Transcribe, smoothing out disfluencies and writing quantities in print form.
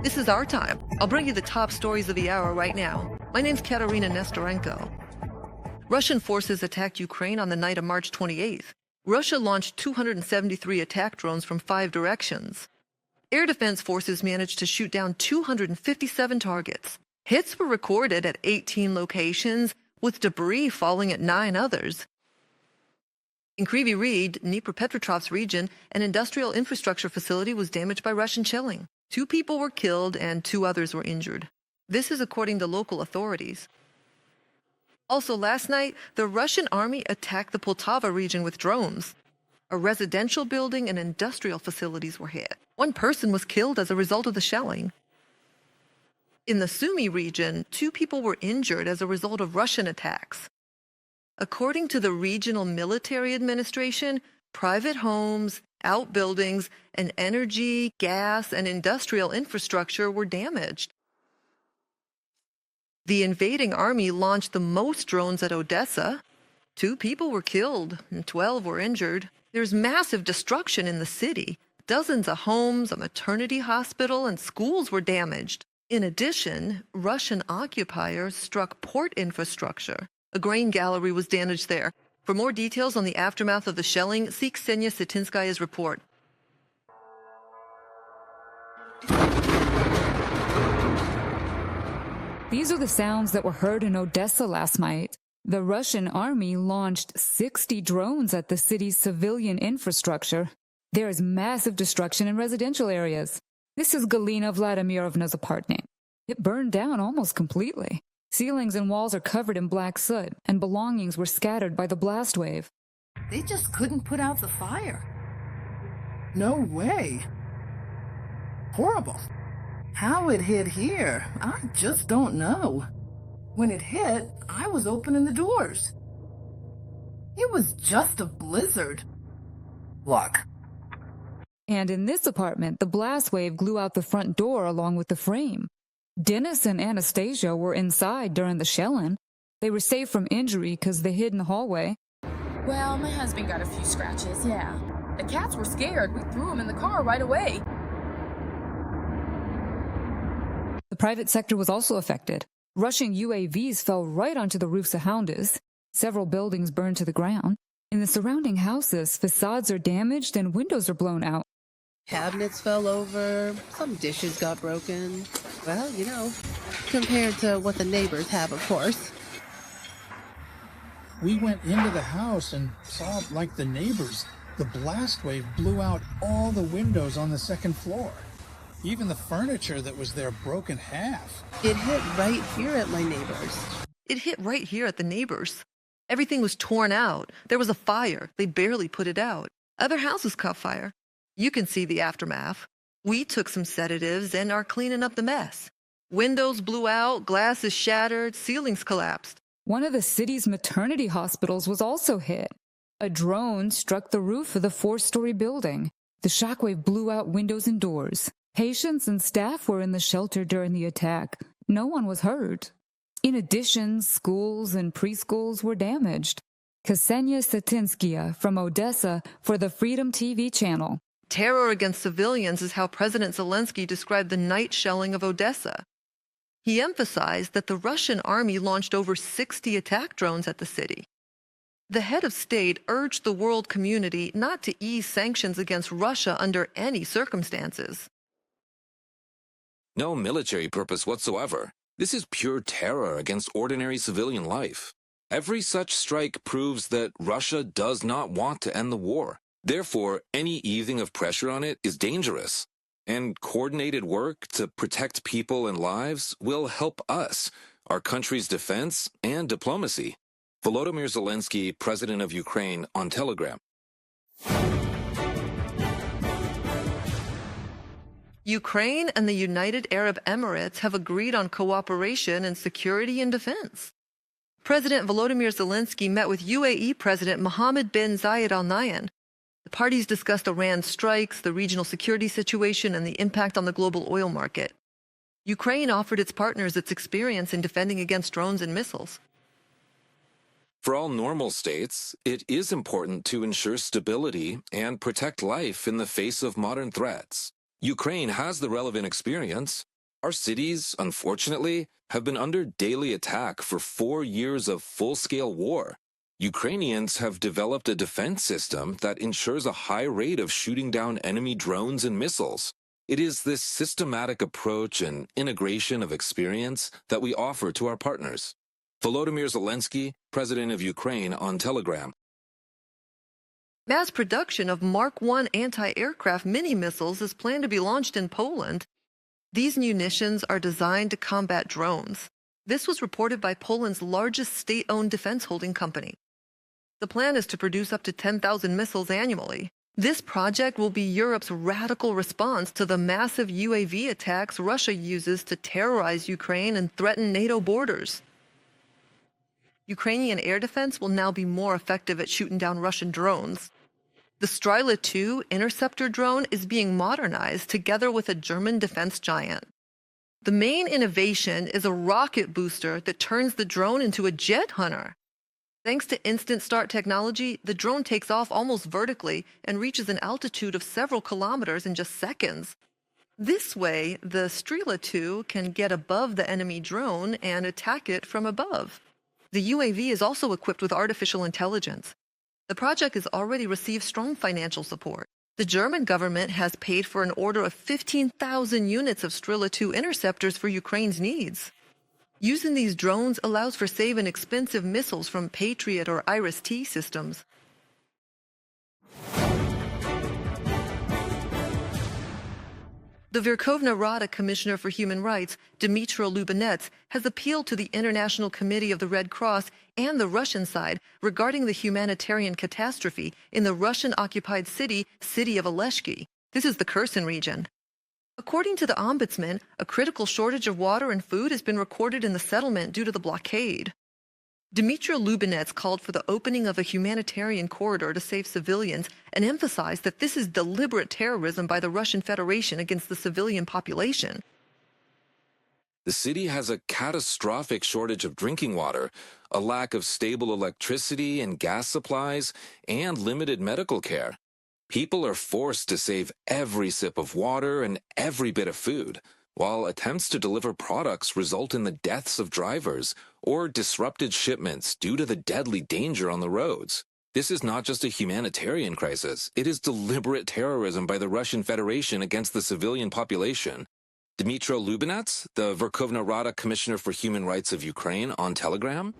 This is our time. I'll bring you the top stories of the hour right now. My name's Katerina Nestorenko. Russian forces attacked Ukraine on the night of March 28th. Russia launched 273 attack drones from 5 directions. Air defense forces managed to shoot down 257 targets. Hits were recorded at 18 locations, with debris falling at 9 others. In Kryvyi Rih, Dnipropetrovsk region, an industrial infrastructure facility was damaged by Russian shelling. 2 people were killed and 2 others were injured. This is according to local authorities. Also last night, the Russian army attacked the Poltava region with drones. A residential building and industrial facilities were hit. 1 person was killed as a result of the shelling. In the Sumy region, 2 people were injured as a result of Russian attacks. According to the Regional Military Administration, private homes, outbuildings, and energy, gas, and industrial infrastructure were damaged. The invading army launched the most drones at Odessa. 2 people were killed and 12 were injured. There's massive destruction in the city. Dozens of homes, a maternity hospital, and schools were damaged. In addition, Russian occupiers struck port infrastructure. A grain gallery was damaged there. For more details on the aftermath of the shelling, see Ksenia Sitinskaya's report. These are the sounds that were heard in Odessa last night. The Russian army launched 60 drones at the city's civilian infrastructure. There is massive destruction in residential areas. This is Galina Vladimirovna's apartment. It burned down almost completely. Ceilings and walls are covered in black soot, and belongings were scattered by the blast wave. They just couldn't put out the fire. No way. Horrible. How it hit here, I just don't know. When it hit, I was opening the doors. It was just a blizzard. Look. And in this apartment, the blast wave blew out the front door along with the frame. Dennis and Anastasia were inside during the shelling. They were safe from injury because they hid in the hallway. Well, my husband got a few scratches, yeah. The cats were scared. We threw them in the car right away. The private sector was also affected. Russian UAVs fell right onto the roofs of houses. Several buildings burned to the ground. In the surrounding houses, facades are damaged and windows are blown out. Cabinets fell over, some dishes got broken. Well, you know, compared to what the neighbors have, of course. We went into the house and saw, like the neighbors, the blast wave blew out all the windows on the 2nd floor. Even the furniture that was there broke in half. It hit right here at my neighbors. It hit right here at the neighbors. Everything was torn out. There was a fire. They barely put it out. Other houses caught fire. You can see the aftermath. We took some sedatives and are cleaning up the mess. Windows blew out, glass is shattered, ceilings collapsed. One of the city's maternity hospitals was also hit. A drone struck the roof of the 4-story building. The shockwave blew out windows and doors. Patients and staff were in the shelter during the attack. No one was hurt. In addition, schools and preschools were damaged. Ksenia Sitinskaya from Odessa for the Freedom TV channel. Terror against civilians is how President Zelenskyy described the night shelling of Odessa. He emphasized that the Russian army launched over 60 attack drones at the city. The head of state urged the world community not to ease sanctions against Russia under any circumstances. No military purpose whatsoever. This is pure terror against ordinary civilian life. Every such strike proves that Russia does not want to end the war. Therefore, any easing of pressure on it is dangerous. And coordinated work to protect people and lives will help us, our country's defense and diplomacy. Volodymyr Zelenskyy, President of Ukraine, on Telegram. Ukraine and the United Arab Emirates have agreed on cooperation in security and defense. President Volodymyr Zelenskyy met with UAE President Mohammed bin Zayed Al Nahyan. The parties discussed Iran's strikes, the regional security situation, and the impact on the global oil market. Ukraine offered its partners its experience in defending against drones and missiles. For all normal states, it is important to ensure stability and protect life in the face of modern threats. Ukraine has the relevant experience. Our cities, unfortunately, have been under daily attack for 4 years of full-scale war. Ukrainians have developed a defense system that ensures a high rate of shooting down enemy drones and missiles. It is this systematic approach and integration of experience that we offer to our partners. Volodymyr Zelenskyy, President of Ukraine, on Telegram. Mass production of Mark I anti-aircraft mini-missiles is planned to be launched in Poland. These munitions are designed to combat drones. This was reported by Poland's largest state-owned defense holding company. The plan is to produce up to 10,000 missiles annually. This project will be Europe's radical response to the massive UAV attacks Russia uses to terrorize Ukraine and threaten NATO borders. Ukrainian air defense will now be more effective at shooting down Russian drones. The Estrela 2 interceptor drone is being modernized together with a German defense giant. The main innovation is a rocket booster that turns the drone into a jet hunter. Thanks to instant start technology, the drone takes off almost vertically and reaches an altitude of several kilometers in just seconds. This way, the Estrela 2 can get above the enemy drone and attack it from above. The UAV is also equipped with artificial intelligence. The project has already received strong financial support. The German government has paid for an order of 15,000 units of Estrela 2 interceptors for Ukraine's needs. Using these drones allows for saving expensive missiles from Patriot or Iris-T systems. The Verkhovna Rada Commissioner for Human Rights, Dmytro Lubinets, has appealed to the International Committee of the Red Cross and the Russian side regarding the humanitarian catastrophe in the Russian-occupied city of Oleshky. This is the Kherson region. According to the ombudsman, a critical shortage of water and food has been recorded in the settlement due to the blockade. Dmytro Lubinets called for the opening of a humanitarian corridor to save civilians and emphasized that this is deliberate terrorism by the Russian Federation against the civilian population. The city has a catastrophic shortage of drinking water, a lack of stable electricity and gas supplies, and limited medical care. People are forced to save every sip of water and every bit of food, while attempts to deliver products result in the deaths of drivers or disrupted shipments due to the deadly danger on the roads. This is not just a humanitarian crisis, it is deliberate terrorism by the Russian Federation against the civilian population. Dmytro Lubinets, the Verkhovna Rada Commissioner for Human Rights of Ukraine, on Telegram.